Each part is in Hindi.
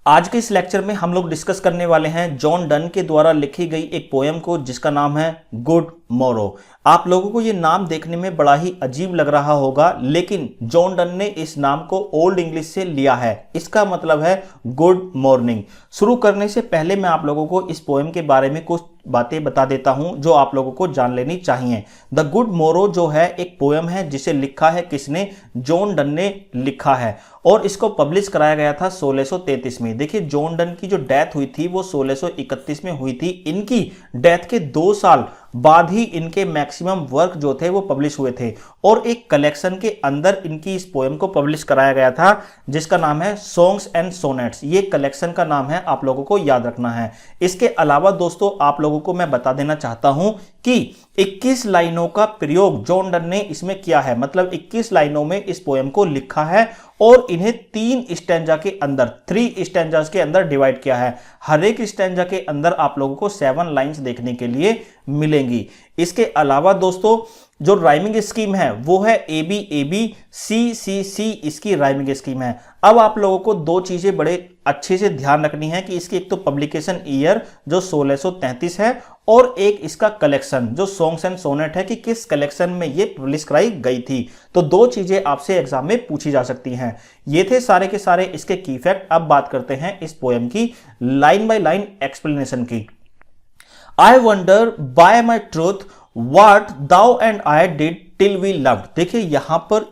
आज के इस लेक्चर में हम लोग डिस्कस करने वाले हैं जॉन डन के द्वारा लिखी गई एक पोएम को जिसका नाम है गुड मोरो। आप लोगों को ये नाम देखने में बड़ा ही अजीब लग रहा होगा, लेकिन जॉन डन ने इस नाम को ओल्ड इंग्लिश से लिया है। इसका मतलब है गुड मॉर्निंग। शुरू करने से पहले मैं आप लोगों को इस पोएम के बारे में कुछ बातें बता देता हूं जो आप लोगों को जान लेनी चाहिए। द गुड मोरो जो है एक पोएम है जिसे लिखा है किसने? जॉन डन ने लिखा है और इसको पब्लिश कराया गया था 1633 में। देखिए जॉन डन की जो डेथ हुई थी वो 1631 में हुई थी। इनकी डेथ के 2 साल बाद ही इनके मैक्सिमम वर्क जो थे वो पब्लिश हुए थे और एक कलेक्शन के अंदर इनकी इस पोएम को पब्लिश कराया गया था जिसका नाम है सॉन्ग्स एंड सोनेट्स। ये कलेक्शन का नाम है, आप लोगों को याद रखना है। इसके अलावा दोस्तों आप लोगों को मैं बता देना चाहता हूं कि 21 लाइनों का प्रयोग जॉन डन ने इसमें किया है, मतलब 21 लाइनों में इस पोएम को लिखा है और इन्हें 3 स्टैंजा के अंदर 3 स्टैंजास के अंदर डिवाइड किया है। हर एक स्टैंजा के अंदर आप लोगों को 7 लाइंस देखने के लिए मिलेंगी। इसके अलावा दोस्तों जो राइमिंग स्कीम है वो है A B A B C सी सी, इसकी राइमिंग स्कीम है। अब आप लोगों को 2 चीजें बड़े अच्छे से ध्यान रखनी है कि इसकी एक तो पब्लिकेशन ईयर जो 1633 है और एक इसका कलेक्शन जो सॉन्ग्स एंड सोनेट है कि किस कलेक्शन में ये पब्लिश कराई गई थी। तो 2 चीजें आपसे एग्जाम में पूछी जा सकती हैं। ये थे सारे के सारे इसके की फैक्ट। अब बात करते हैं इस पोएम की लाइन बाय लाइन एक्सप्लेनेशन की। I wonder by my truth what thou and I did till we loved। देखिए यहां पर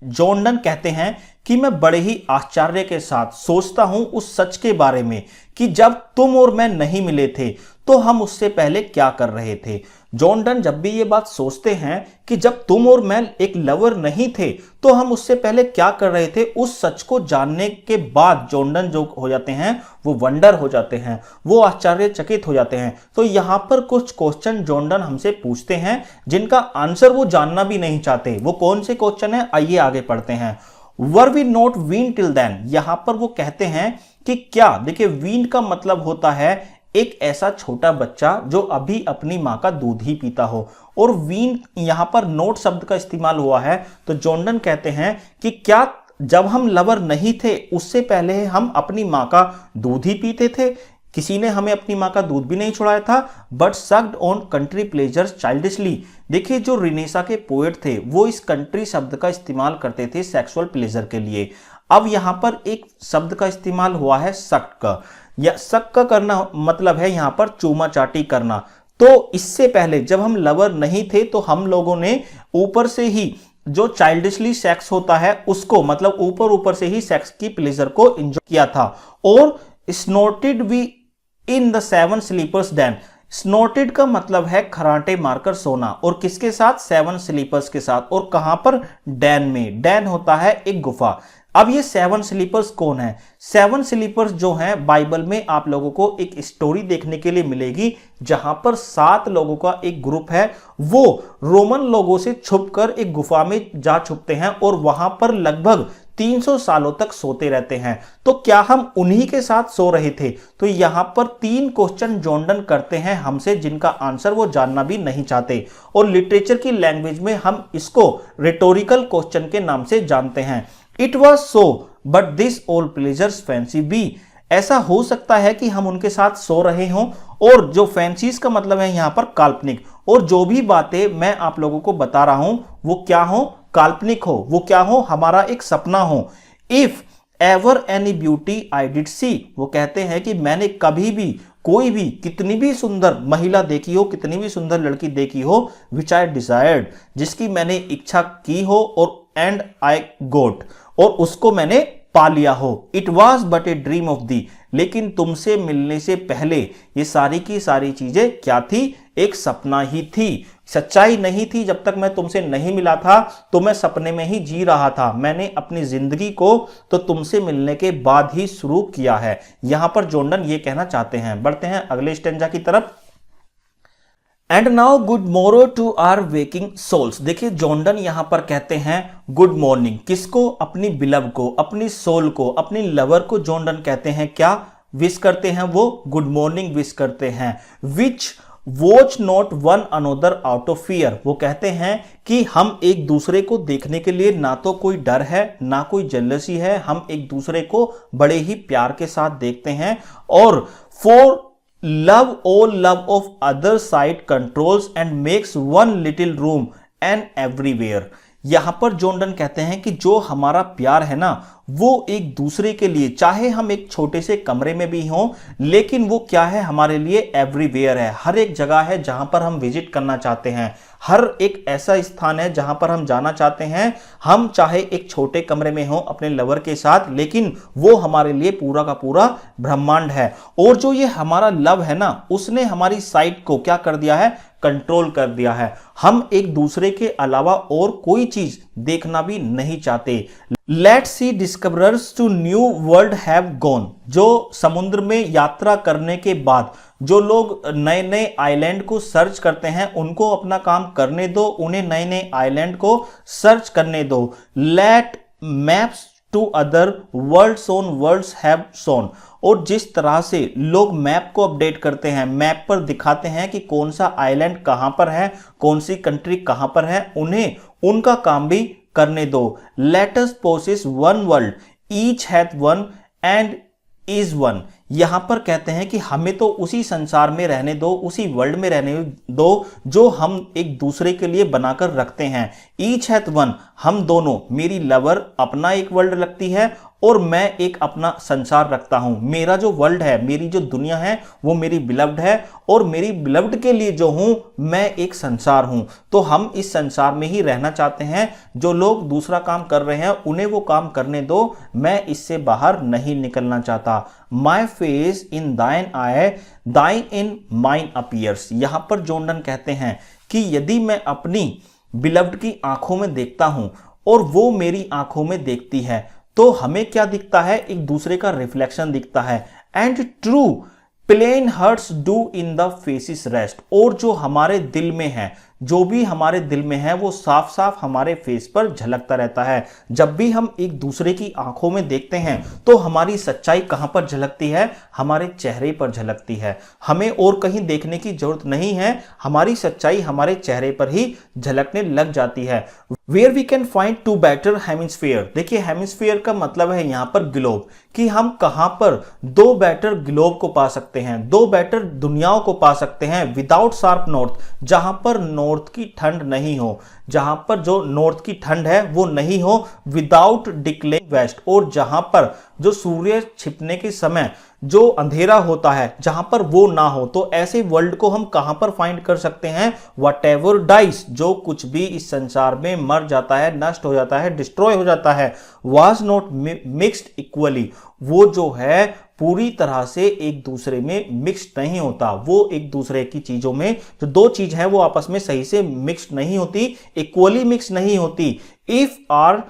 जॉन डन कहते हैं कि मैं बड़े ही आश्चर्य के साथ सोचता हूं उस सच के बारे में कि जब तुम और मैं नहीं मिले थे तो हम उससे पहले क्या कर रहे थे। जॉन डन जब भी ये बात सोचते हैं कि जब तुम और मैं एक लवर नहीं थे तो हम उससे पहले क्या कर रहे थे, उस सच को जानने के बाद जॉन डन जो हो जाते हैं वो वंडर हो जाते हैं, वो आश्चर्यचकित हो जाते हैं। तो यहां पर कुछ क्वेश्चन जॉन डन हमसे पूछते हैं जिनका आंसर वो जानना भी नहीं चाहते। वो कौन से क्वेश्चन है, आइए आगे पढ़ते हैं। Were we not weaned till then, यहां पर वो कहते हैं कि क्या, देखिए वीन का मतलब होता है एक ऐसा छोटा बच्चा जो अभी अपनी मां का दूध ही पीता हो, और वीन यहां पर नोट शब्द का इस्तेमाल हुआ है। तो जॉन डन कहते हैं कि क्या जब हम लवर नहीं थे उससे पहले हम अपनी मां का दूध ही पीते थे, किसी ने हमें अपनी मां का दूध भी नहीं छुड़ाया था, but sucked on country pleasures childishly. देखिए जो रिनेसा के पोएट थे वो इस कंट्री शब्द का इस्तेमाल करते थे सेक्सुअल प्लेजर के लिए। अब यहां पर एक शब्द का इस्तेमाल हुआ है सक्ड का, या शक का करना मतलब है यहां पर चूमा चाटी करना। तो इससे पहले जब हम लवर नहीं थे तो हम लोगों ने ऊपर से ही जो चाइल्डिशली सेक्स होता है उसको, मतलब ऊपर से ही सेक्स की प्लेजर को एंजॉय किया था। और snorted we in the 7 sleepers then, snorted का मतलब है खराटे मारकर सोना, और किसके साथ? 7 स्लीपर्स के साथ। और कहां पर? डैन में। डैन होता है एक गुफा। अब ये 7 स्लीपर्स कौन है? 7 स्लीपर्स जो हैं बाइबल में आप लोगों को एक स्टोरी देखने के लिए मिलेगी जहां पर 7 लोगों का एक ग्रुप है, वो रोमन लोगों से छुपकर एक गुफा में जा छुपते हैं और वहां पर लगभग 300 सालों तक सोते रहते हैं। तो क्या हम उन्हीं के साथ सो रहे थे? तो यहां पर 3 क्वेश्चन जॉन डन करते हैं हमसे जिनका आंसर वो जानना भी नहीं चाहते, और लिटरेचर की लैंग्वेज में हम इसको रिटोरिकल क्वेश्चन के नाम से जानते हैं। It was so but this all pleasures fancy be, ऐसा हो सकता है कि हम उनके साथ सो रहे हों, और जो फैंसीज का मतलब है यहां पर काल्पनिक, और जो भी बातें मैं आप लोगों को बता रहा हूं वो क्या हो? काल्पनिक हो। वो क्या हो? हमारा एक सपना हो। If ever any beauty I did see, वो कहते हैं कि मैंने कभी भी कोई भी कितनी भी सुंदर महिला देखी हो, कितनी भी सुंदर लड़की देखी हो, विच आई डिजायर्ड, जिसकी मैंने इच्छा की हो, और एंड आई गोट, और उसको मैंने पा लिया हो। It was but a dream of the, लेकिन तुमसे मिलने से पहले ये सारी की सारी चीजें क्या थी? एक सपना ही थी, सच्चाई नहीं थी। जब तक मैं तुमसे नहीं मिला था तो मैं सपने में ही जी रहा था। मैंने अपनी जिंदगी को तो तुमसे मिलने के बाद ही शुरू किया है। यहां पर जॉन डन ये कहना चाहते हैं। बढ़ते हैं अगले स्टेंजा की तरफ। एंड नाउ गुड मोरो टू आर वेकिंग सोल्स। देखिए जॉन डन यहां पर कहते हैं गुड मॉर्निंग, किसको? अपनी बिलव को, अपनी सोल को, अपनी लवर को जॉन डन कहते हैं क्या विश करते हैं? वो गुड मॉर्निंग विश करते हैं। Which watch not one another out of fear. वो कहते हैं कि हम एक दूसरे को देखने के लिए ना तो कोई डर है ना कोई जेलसी है, हम एक दूसरे को बड़े ही प्यार के साथ देखते हैं। और for love all love of other side controls and makes one little room and everywhere। यहां पर जॉन डन कहते हैं कि जो हमारा प्यार है ना वो एक दूसरे के लिए, चाहे हम एक छोटे से कमरे में भी हों, लेकिन वो क्या है हमारे लिए एवरीवेयर है, हर एक जगह है जहां पर हम विजिट करना चाहते हैं, हर एक ऐसा स्थान है जहां पर हम जाना चाहते हैं। हम चाहे एक छोटे कमरे में हों अपने लवर के साथ, लेकिन वो हमारे लिए पूरा का पूरा ब्रह्मांड है। और जो ये हमारा लव है ना उसने हमारी साइट को क्या कर दिया है, कंट्रोल कर दिया है। हम एक दूसरे के अलावा और कोई चीज देखना भी नहीं चाहते। Let's see discoverers to new world have gone. जो समुद्र में यात्रा करने के बाद जो लोग नए नए आइलैंड को सर्च करते हैं उनको अपना काम करने दो, उन्हें नए नए आइलैंड को सर्च करने दो। Let maps to other worlds on worlds have shown. और जिस तरह से लोग मैप को अपडेट करते हैं, मैप पर दिखाते हैं कि कौन सा आइलैंड कहां पर है, कौन सी कंट्री कहां पर है, उन्हें उनका काम भी करने दो। Let us possess one world each hath one and is one. यहां पर कहते हैं कि हमें तो उसी संसार में रहने दो, उसी वर्ल्ड में रहने दो जो हम एक दूसरे के लिए बनाकर रखते हैं। ईच हैथ वन, हम दोनों, मेरी लवर अपना एक वर्ल्ड रखती है और मैं एक अपना संसार रखता हूं। मेरा जो वर्ल्ड है, मेरी जो दुनिया है वो मेरी बिलव्ड है और मेरी बिलव्ड के लिए जो हूं मैं एक संसार हूं। तो हम इस संसार में ही रहना चाहते हैं। जो लोग दूसरा काम कर रहे हैं उन्हें वो काम करने दो, मैं इससे बाहर नहीं निकलना चाहता। माई फेस इन दाइन आई दाइन इन माइन अपीयर्स। यहां पर जॉन डन कहते हैं कि यदि मैं अपनी बिलव्ड की आंखों में देखता हूं और वो मेरी आंखों में देखती है तो हमें क्या दिखता है, एक दूसरे का रिफ्लेक्शन दिखता है। And true plain hearts do in the faces rest. और जो हमारे दिल में है, जो भी हमारे दिल में है वो साफ साफ हमारे फेस पर झलकता रहता है। जब भी हम एक दूसरे की आंखों में देखते हैं तो हमारी सच्चाई कहां पर झलकती है, हमारे चेहरे पर झलकती है। हमें और कहीं देखने की जरूरत नहीं है, हमारी सच्चाई हमारे चेहरे पर ही झलकने लग जाती है। Where we can find two better hemisphere. देखिए हेमिस्फीयर का मतलब है यहां पर ग्लोब, कि हम कहां पर दो बेटर ग्लोब को पा सकते हैं, दो बेटर दुनियाओं को पा सकते हैं विदाउट शार्प नॉर्थ। जहां पर नॉर्थ की ठंड नहीं हो, जहां पर जो नॉर्थ की ठंड है वो नहीं हो, विदाउट डिक्लेइंग वेस्ट। और जहां पर जो सूर्य छिपने के समय जो अंधेरा होता है जहां पर वो ना हो। तो ऐसे वर्ल्ड को हम कहां पर फाइंड कर सकते हैं, व्हाटएवर डाइस, जो कुछ भी इस संसार में मर जाता है, नष्ट हो जाता है, डिस्ट्रॉय हो जाता है, वाज नॉट मिक्स्ड इक्वली। वो जो है पूरी तरह से एक दूसरे में मिक्स्ड नहीं होता। वो एक दूसरे की चीजों में जो दो चीज है वो आपस में सही से मिक्स्ड नहीं होती, इक्वली मिक्स नहीं होती। If our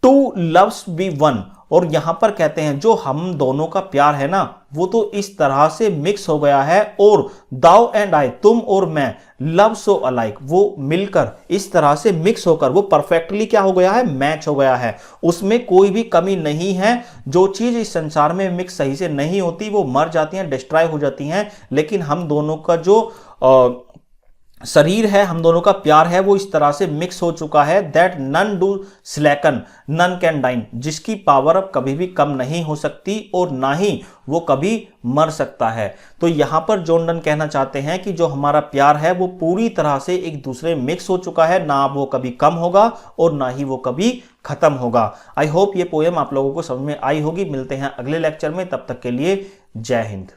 two loves be one. और यहां पर कहते हैं जो हम दोनों का प्यार है ना वो तो इस तरह से मिक्स हो गया है। और दाउ एंड आई, तुम और मैं, लव सो अलाइक, वो मिलकर इस तरह से मिक्स होकर वो परफेक्टली क्या हो गया है, मैच हो गया है। उसमें कोई भी कमी नहीं है। जो चीज इस संसार में मिक्स सही से नहीं होती वो मर जाती हैं, डिस्ट्रॉय हो जाती हैं। लेकिन हम दोनों का जो शरीर है, हम दोनों का प्यार है, वो इस तरह से मिक्स हो चुका है that none do slacken none can die, जिसकी पावर अब कभी भी कम नहीं हो सकती और ना ही वो कभी मर सकता है। तो यहां पर जॉन डन कहना चाहते हैं कि जो हमारा प्यार है वो पूरी तरह से एक दूसरे मिक्स हो चुका है, ना वो कभी कम होगा और ना ही वो कभी खत्म होगा। आई होप ये पोएम आप लोगों को समझ में आई होगी। मिलते हैं अगले लेक्चर में, तब तक के लिए जय हिंद।